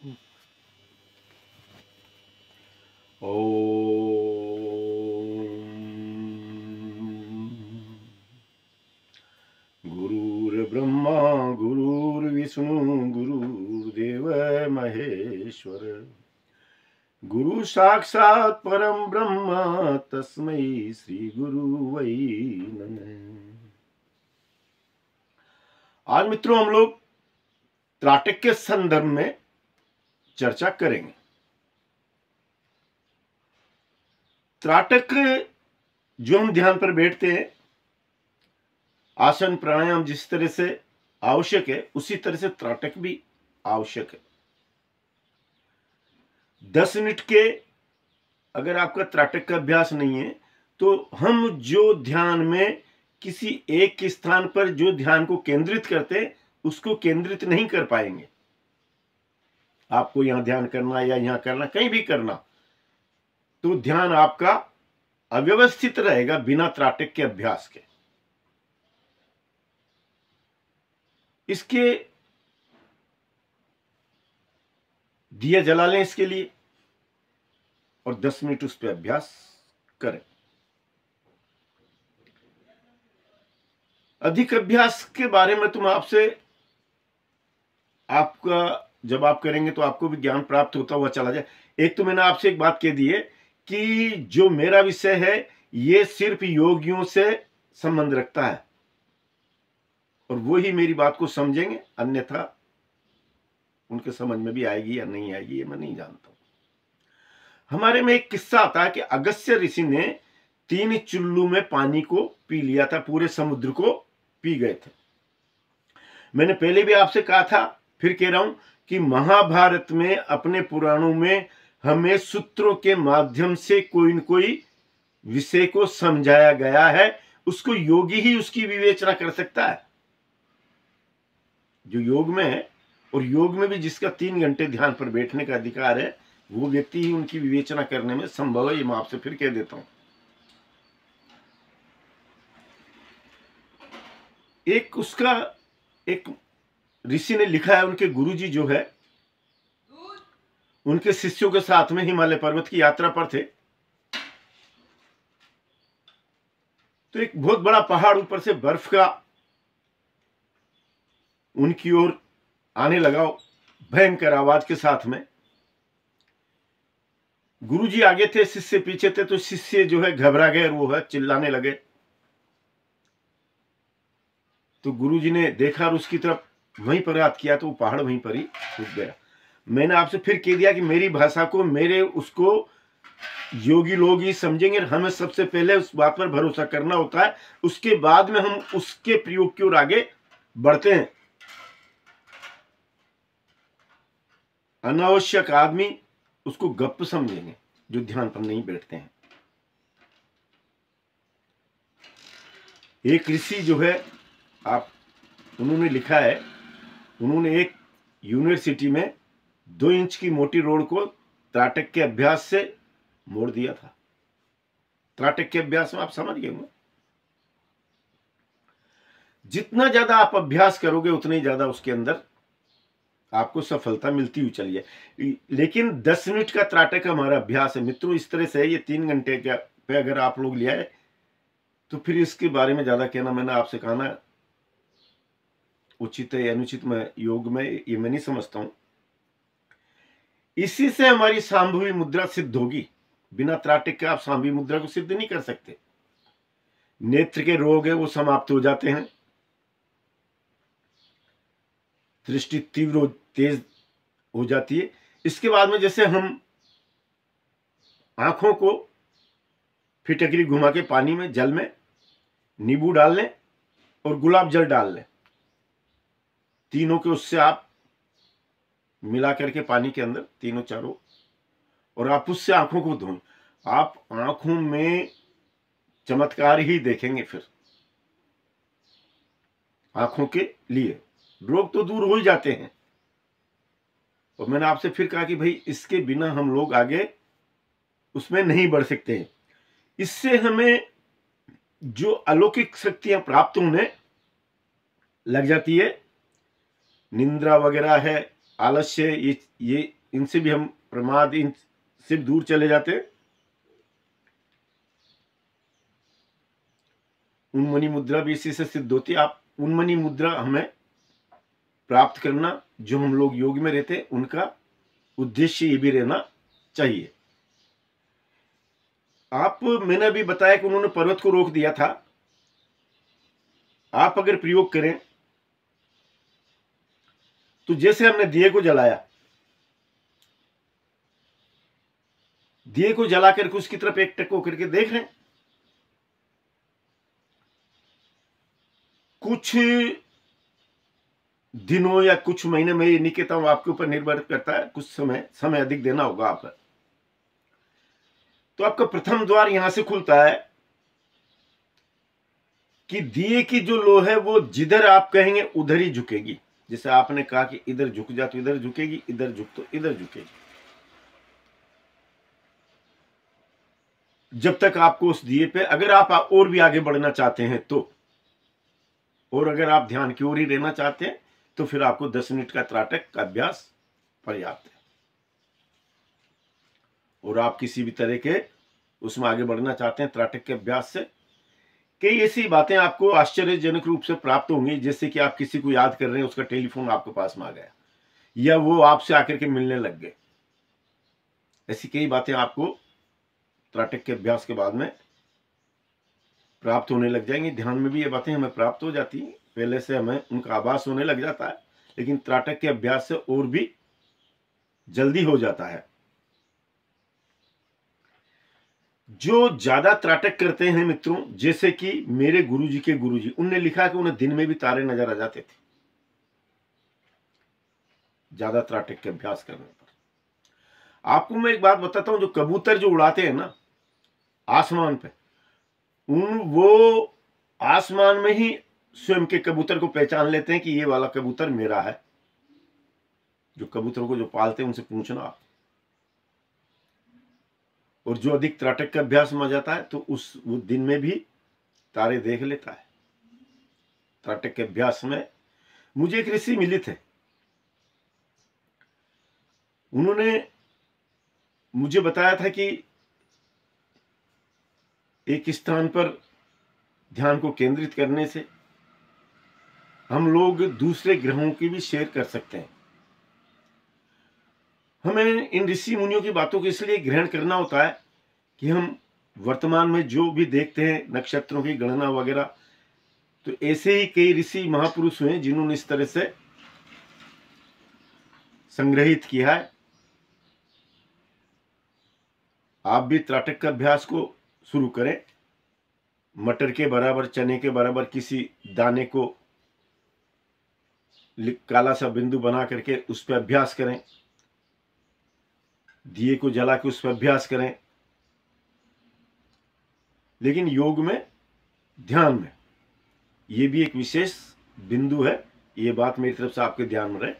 गुरुर्ब्रह्मा गुरुर्विष्णु गुरुर्देव महेश्वर गुरु साक्षात परम ब्रह्म तस्मै श्री गुरु वै नमः। आज मित्रों हम लोग त्राटक के संदर्भ में चर्चा करेंगे। त्राटक जो हम ध्यान पर बैठते हैं, आसन प्राणायाम जिस तरह से आवश्यक है उसी तरह से त्राटक भी आवश्यक है। 10 मिनट के अगर आपका त्राटक का अभ्यास नहीं है तो हम जो ध्यान में किसी एक स्थान पर जो ध्यान को केंद्रित करते उसको केंद्रित नहीं कर पाएंगे। आपको यहां ध्यान करना या यहां करना, कहीं भी करना, तो ध्यान आपका अव्यवस्थित रहेगा बिना त्राटक के अभ्यास के। इसके दिया जला लें इसके लिए और 10 मिनट उस पर अभ्यास करें। अधिक अभ्यास के बारे में तुम आपसे आपका जब आप करेंगे तो आपको भी ज्ञान प्राप्त होता हुआ चला जाए। एक तो मैंने आपसे एक बात कह दी है कि जो मेरा विषय है ये सिर्फ योगियों से संबंध रखता है और वो ही मेरी बात को समझेंगे, अन्यथा उनके समझ में भी आएगी या नहीं आएगी ये मैं नहीं जानता हूं। हमारे में एक किस्सा आता है कि अगस्त्य ऋषि ने 3 चुल्लू में पानी को पी लिया था, पूरे समुद्र को पी गए थे। मैंने पहले भी आपसे कहा था, फिर कह रहा हूं कि महाभारत में अपने पुराणों में हमें सूत्रों के माध्यम से कोई न कोई विषय को समझाया गया है। उसको योगी ही उसकी विवेचना कर सकता है जो योग में है, और योग में भी जिसका 3 घंटे ध्यान पर बैठने का अधिकार है वो व्यक्ति ही उनकी विवेचना करने में संभव है। ये मैं आपसे फिर कह देता हूं। एक ऋषि ने लिखा है, उनके गुरुजी जो है उनके शिष्यों के साथ में हिमालय पर्वत की यात्रा पर थे। तो एक बहुत बड़ा पहाड़ ऊपर से बर्फ का उनकी ओर आने लगा भयंकर आवाज के साथ में। गुरुजी आगे थे, शिष्य पीछे थे, तो शिष्य जो है घबरा गए और वो है चिल्लाने लगे। तो गुरुजी ने देखा और उसकी तरफ वहीं पर याद किया तो वो पहाड़ वहीं पर ही रुक गया। मैंने आपसे फिर कह दिया कि मेरी भाषा को उसको योगी लोग ही समझेंगे। हमें सबसे पहले उस बात पर भरोसा करना होता है, उसके बाद में हम उसके प्रयोग की ओर आगे बढ़ते हैं। अनावश्यक आदमी उसको गप्प समझेंगे जो ध्यान पर नहीं बैठते हैं। एक ऋषि जो है उन्होंने लिखा है, उन्होंने एक यूनिवर्सिटी में 2 इंच की मोटी रोड को त्राटक के अभ्यास से मोड़ दिया था। त्राटक के अभ्यास में आप समझ गए होंगे, जितना ज्यादा आप अभ्यास करोगे उतना ही ज्यादा उसके अंदर आपको सफलता मिलती हुई चली है। लेकिन 10 मिनट का त्राटक हमारा अभ्यास है मित्रों, इस तरह से ये 3 घंटे पे अगर आप लोग लिया है तो फिर इसके बारे में ज्यादा कहना, मैंने आपसे कहा ना, उचित है या अनुचित में योग में ये मैं नहीं समझता हूं। इसी से हमारी सांभवी मुद्रा सिद्ध होगी। बिना त्राटक के आप सांभवी मुद्रा को सिद्ध नहीं कर सकते। नेत्र के रोग है वो समाप्त हो जाते हैं, दृष्टि तीव्र तेज हो जाती है। इसके बाद में जैसे हम आंखों को फिटकरी घुमा के पानी में, जल में नींबू डाल लें और गुलाब जल डाल लें, तीनों के उससे आप मिला करके पानी के अंदर तीनों चारों, और आप उससे आंखों को धोएं। आप आंखों में चमत्कार ही देखेंगे। फिर आंखों के लिए रोग तो दूर हो ही जाते हैं। और मैंने आपसे फिर कहा कि भाई इसके बिना हम लोग आगे उसमें नहीं बढ़ सकते हैं। इससे हमें जो अलौकिक शक्तियां प्राप्त होने लग जाती है, निंद्रा वगैरह है, आलस्य, ये इनसे भी हम प्रमाद, इनसे दूर चले जाते हैं। उन्मनी मुद्रा भी इसी से सिद्ध होती है। आप उन्मनी मुद्रा हमें प्राप्त करना, जो हम लोग योग में रहते हैं उनका उद्देश्य ये भी रहना चाहिए। मैंने अभी बताया कि उन्होंने पर्वत को रोक दिया था। आप अगर प्रयोग करें तो जैसे हमने दिए को जलाया, दिए को जला करके उसकी तरफ एक टक होकर के देख रहे हैं, कुछ दिनों या कुछ महीने में, ये नहीं कहता हूं, आपके ऊपर निर्भर करता है, कुछ समय अधिक देना होगा आप। तो आपका प्रथम द्वार यहां से खुलता है कि दिए की जो लो है वो जिधर आप कहेंगे उधर ही झुकेगी। जैसे आपने कहा कि इधर झुक जा तो इधर झुकेगी, इधर झुक तो इधर झुकेगी। जब तक आपको उस दिए पे, अगर आप और भी आगे बढ़ना चाहते हैं तो, और अगर आप ध्यान की ओर ही रहना चाहते हैं तो फिर आपको 10 मिनट का त्राटक का अभ्यास पर्याप्त है। और आप किसी भी तरह के उसमें आगे बढ़ना चाहते हैं त्राटक के अभ्यास से, कई ऐसी बातें आपको आश्चर्यजनक रूप से प्राप्त होंगी। जैसे कि आप किसी को याद कर रहे हैं, उसका टेलीफोन आपके पास में आ गया, या वो आपसे आकर के मिलने लग गए। ऐसी कई बातें आपको त्राटक के अभ्यास के बाद में प्राप्त होने लग जाएंगी। ध्यान में भी ये बातें हमें प्राप्त हो जाती हैं, पहले से हमें उनका आभास होने लग जाता है, लेकिन त्राटक के अभ्यास से और भी जल्दी हो जाता है। जो ज्यादा त्राटक करते हैं मित्रों, जैसे कि मेरे गुरुजी के गुरुजी, उनने लिखा कि उन्हें दिन में भी तारे नजर आ जाते थे ज्यादा त्राटक के अभ्यास करने पर। आपको मैं एक बात बताता हूं, जो कबूतर जो उड़ाते हैं ना आसमान पे, वो आसमान में ही स्वयं के कबूतर को पहचान लेते हैं कि ये वाला कबूतर मेरा है। जो कबूतरों को जो पालते हैं उनसे पूछना आप। और जो अधिक त्राटक का अभ्यास में आ जाता है तो वो दिन में भी तारे देख लेता है। त्राटक के अभ्यास में मुझे एक ऋषि मिले थे, उन्होंने मुझे बताया था कि एक स्थान पर ध्यान को केंद्रित करने से हम लोग दूसरे ग्रहों की भी शेयर कर सकते हैं। हमें इन ऋषि मुनियों की बातों को इसलिए ग्रहण करना होता है कि हम वर्तमान में जो भी देखते हैं नक्षत्रों की गणना वगैरह, तो ऐसे ही कई ऋषि महापुरुष हुए जिन्होंने इस तरह से संग्रहित किया है। आप भी त्राटक का अभ्यास को शुरू करें। मटर के बराबर, चने के बराबर किसी दाने को काला सा बिंदु बना करके उस पर अभ्यास करें, दिए को जला के उस पर अभ्यास करें। लेकिन योग में, ध्यान में, ये भी एक विशेष बिंदु है। ये बात मेरी तरफ से आपके ध्यान में रहे।